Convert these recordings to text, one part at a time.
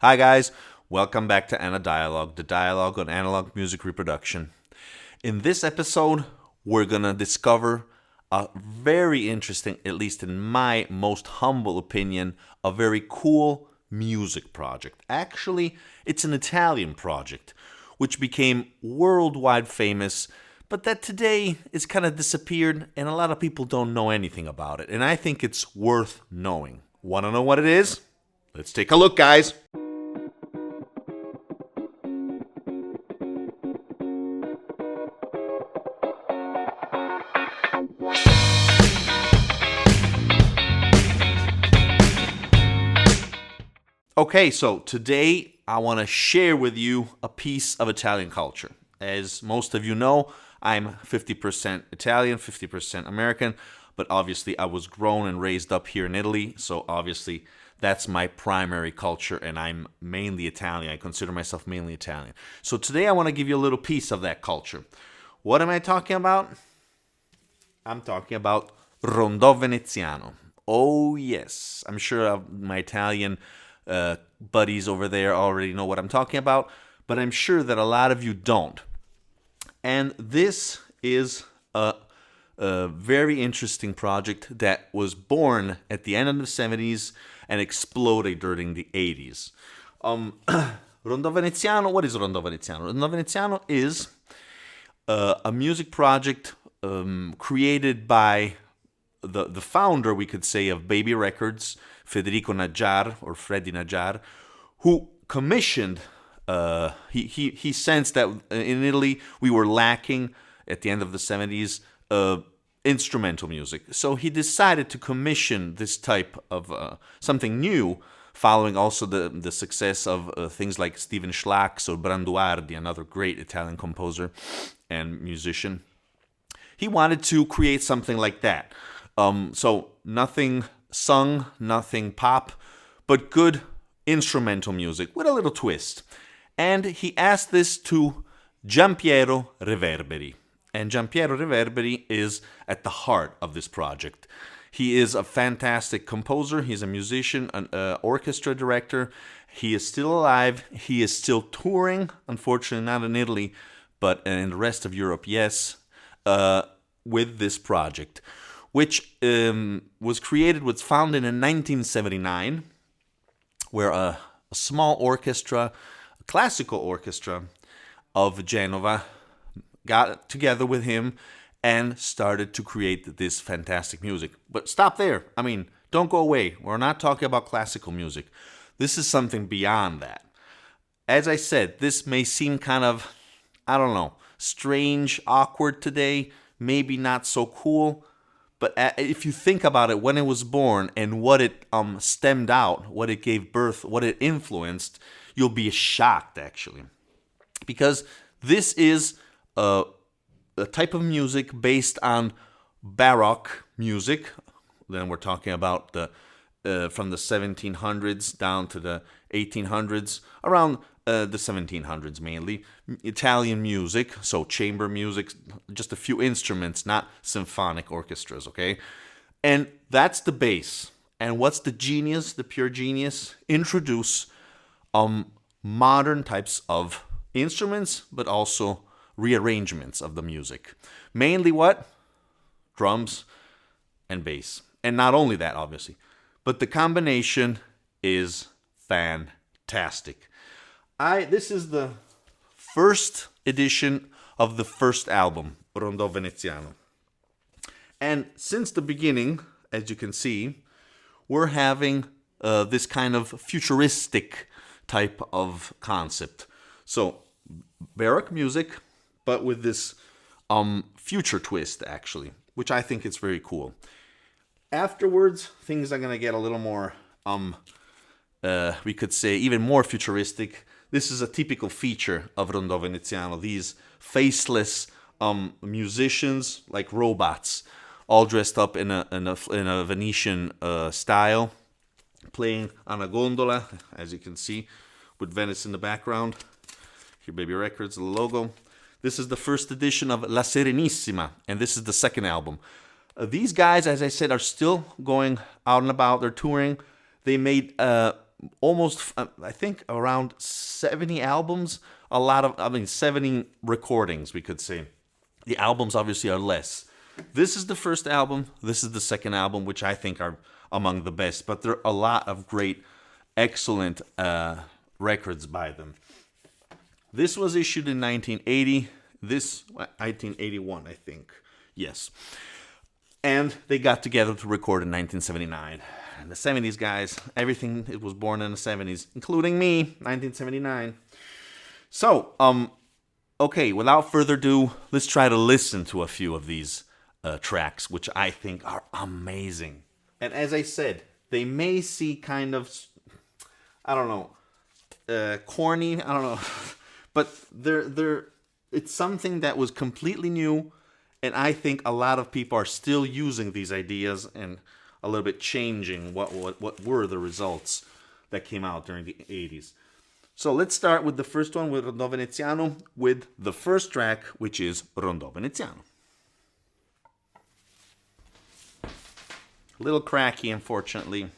Hi, guys. Welcome back to Ana Dialogue, the dialogue on analog music reproduction. In this episode, we're going to discover a very interesting, at least in my most humble opinion, a very cool music project. Actually, it's an Italian project, which became worldwide famous, but that today is kind of disappeared and a lot of people don't know anything about it. And I think it's worth knowing. Want to know what it is? Let's take a look, guys. Okay, so today I want to share with you a piece of Italian culture. As most of you know, I'm 50% Italian, 50% American, but obviously I was grown and raised up here in Italy, so obviously that's my primary culture, and I'm mainly Italian. I consider myself mainly Italian. So today I want to give you a little piece of that culture. What am I talking about? I'm talking about Rondò Veneziano. Oh, yes. I'm sure my Italian buddies over there already know what I'm talking about, but I'm sure that a lot of you don't. And this is a very interesting project that was born at the end of the 70s and exploded during the 80s. Rondò Veneziano, what is Rondò Veneziano? Rondò Veneziano is a music project created by the founder, we could say, of Baby Records, Federico Najjar, or Freddie Najjar, who commissioned, he sensed that in Italy we were lacking at the end of the 70s instrumental music. So he decided to commission this type of something new, following also the success of things like Stephen Schlacks or Branduardi, another great Italian composer and musician. He wanted to create something like that. So nothing sung, nothing pop, but good instrumental music with a little twist. And he asked this to Giampiero Reverberi. And Giampiero Reverberi is at the heart of this project. He is a fantastic composer. He's a musician, an orchestra director. He is still alive. He is still touring. Unfortunately, not in Italy, but in the rest of Europe, yes, with this project, which was founded in 1979, where a small orchestra, a classical orchestra of Genova, got together with him and started to create this fantastic music. But stop there. I mean, don't go away. We're not talking about classical music. This is something beyond that. As I said, this may seem kind of, I don't know, strange, awkward today, maybe not so cool. But if you think about it, when it was born and what it stemmed out, what it gave birth, what it influenced, you'll be shocked, actually. Because this is a type of music based on Baroque music. Then we're talking about from the 1700s down to the 1800s, around the 1700s mainly. Italian music, so chamber music, just a few instruments, not symphonic orchestras, okay? And that's the base. And what's the genius, the pure genius? Introduce modern types of instruments, but also rearrangements of the music. Mainly what? Drums and bass. And not only that, obviously, but the combination is fantastic. This is the first edition of the first album, Rondò Veneziano. And since the beginning, as you can see, we're having this kind of futuristic type of concept. So, Baroque music, but with this future twist, actually, which I think is very cool. Afterwards, things are going to get a little more, we could say, even more futuristic. This is a typical feature of Rondò Veneziano. These faceless musicians, like robots, all dressed up in a Venetian style, playing on a gondola, as you can see, with Venice in the background. Here, Baby Records, the logo. This is the first edition of La Serenissima, and this is the second album. These guys, as I said, are still going out and about. They're touring. They made almost, I think, around 70 albums. 70 recordings, we could say. The albums obviously are less. This is the first album. This is the second album, which I think are among the best. But there are a lot of great, excellent records by them. This was issued in 1980. This 1981, I think. Yes. And they got together to record in 1979. And the 70s, guys, everything it was born in the 70s, including me, 1979. So, okay, without further ado, let's try to listen to a few of these tracks, which I think are amazing. And as I said, they may see kind of, I don't know, corny, I don't know, but it's something that was completely new, and I think a lot of people are still using these ideas and a little bit changing what were the results that came out during the 80s. So let's start with the first one, with Rondò Veneziano, with the first track, which is Rondò Veneziano. A little cracky, unfortunately.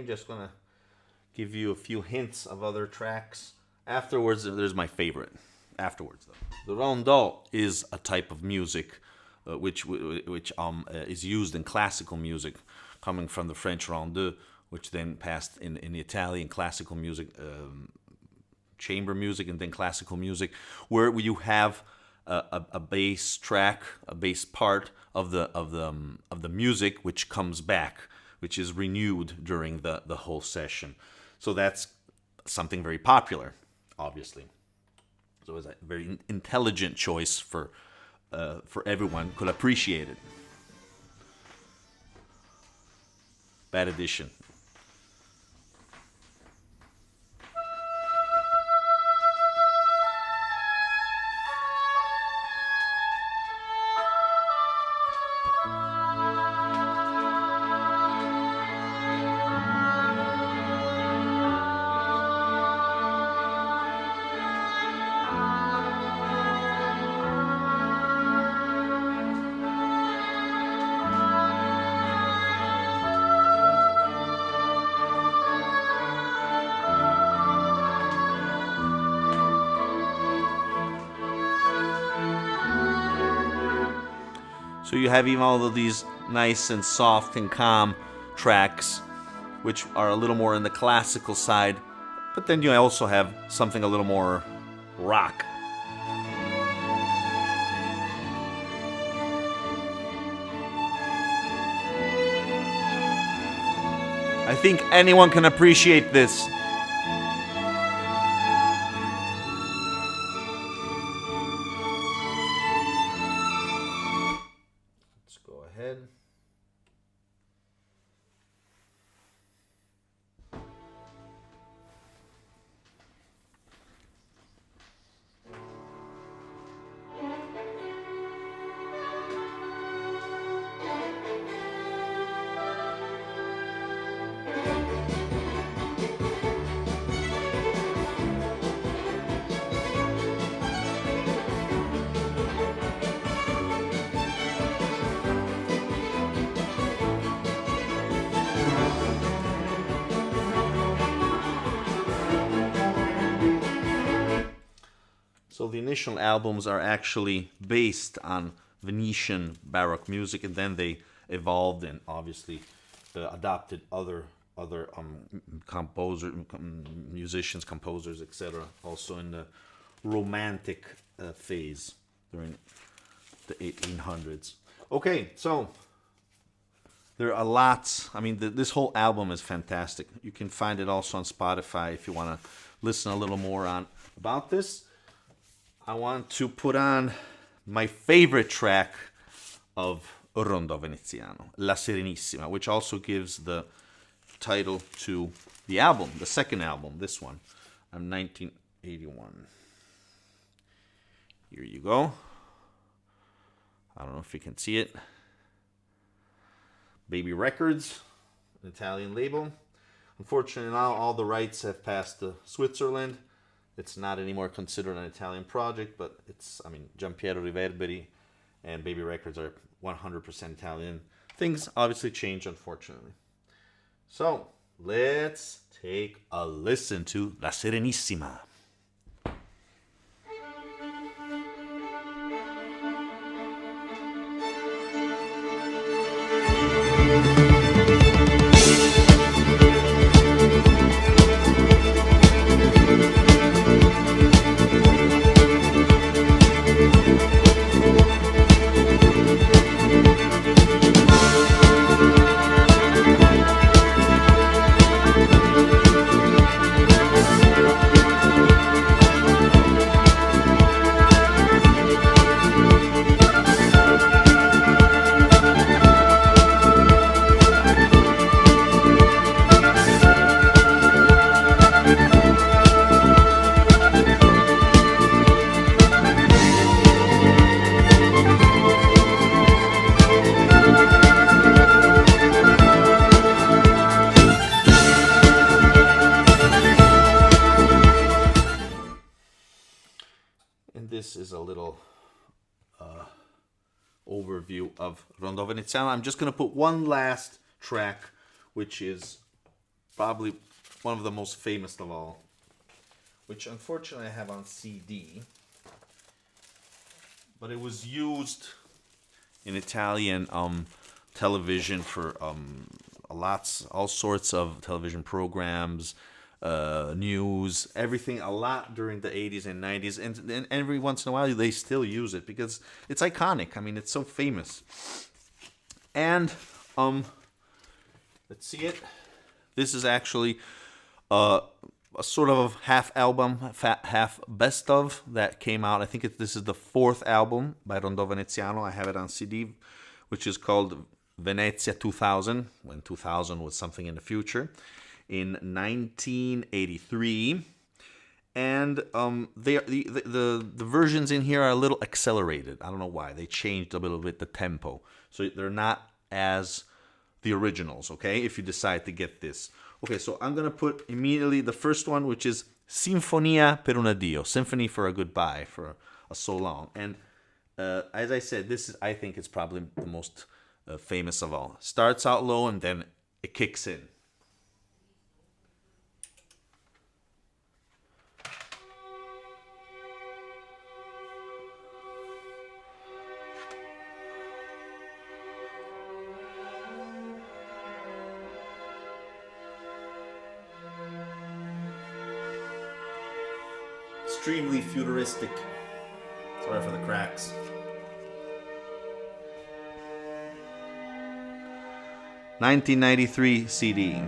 Just gonna give you a few hints of other tracks. Afterwards, there's my favorite. Afterwards, though, the rondò is a type of music which is used in classical music, coming from the French rondeau, which then passed in the Italian classical music, chamber music, and then classical music, where you have a bass track, a bass part of the music, which comes back, which is renewed during the whole session. So that's something very popular, obviously. So it's a very intelligent choice for everyone could appreciate it. Bad addition. So you have even all of these nice and soft and calm tracks, which are a little more in the classical side, but then you also have something a little more rock. I think anyone can appreciate this. Ahead. So the initial albums are actually based on Venetian Baroque music, and then they evolved and obviously adopted other musicians, composers, etc. Also in the Romantic phase during the 1800s. Okay, so there are lots. I mean, this whole album is fantastic. You can find it also on Spotify if you want to listen a little more on about this. I want to put on my favorite track of Rondo Veneziano, La Serenissima, which also gives the title to the album, the second album, this one, of 1981. Here you go. I don't know if you can see it. Baby Records, an Italian label. Unfortunately, now all the rights have passed to Switzerland. It's not anymore considered an Italian project, but it's, I mean, Giampiero Riverberi and Baby Records are 100% Italian. Things obviously change, unfortunately. So, let's take a listen to La Serenissima. This is a little overview of Rondo Veneziano. I'm just going to put one last track, which is probably one of the most famous of all, which unfortunately I have on CD, but it was used in Italian television for all sorts of television programs, news, everything, a lot during the 80s and 90s, and every once in a while they still use it because it's iconic. I mean, it's so famous. And let's see it. This is actually a sort of half album, half best of that came out. I think this is the fourth album by Rondo Veneziano. I have it on CD, which is called Venezia 2000, when 2000 was something in the future, in 1983. And the versions in here are a little accelerated. I don't know why. They changed a little bit the tempo. So they're not as the originals, okay, if you decide to get this. Okay, so I'm going to put immediately the first one, which is Sinfonia per un addio, Symphony for a Goodbye, for a so long. And as I said, I think it's probably the most famous of all. Starts out low and then it kicks in. Extremely futuristic. Sorry for the cracks. (1993) CD.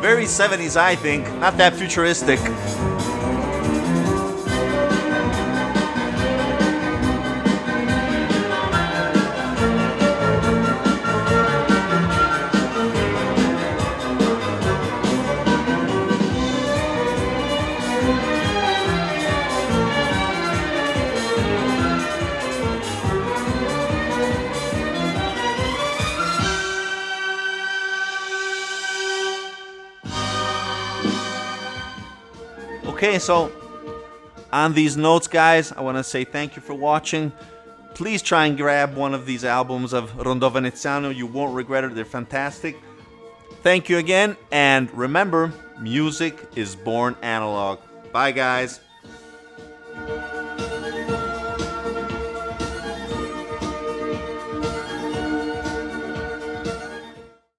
Very 70s, I think. Not that futuristic. Okay, so on these notes, guys, I want to say thank you for watching. Please try and grab one of these albums of Rondò Veneziano. You won't regret it. They're fantastic. Thank you again, and remember, music is born analog. Bye, guys.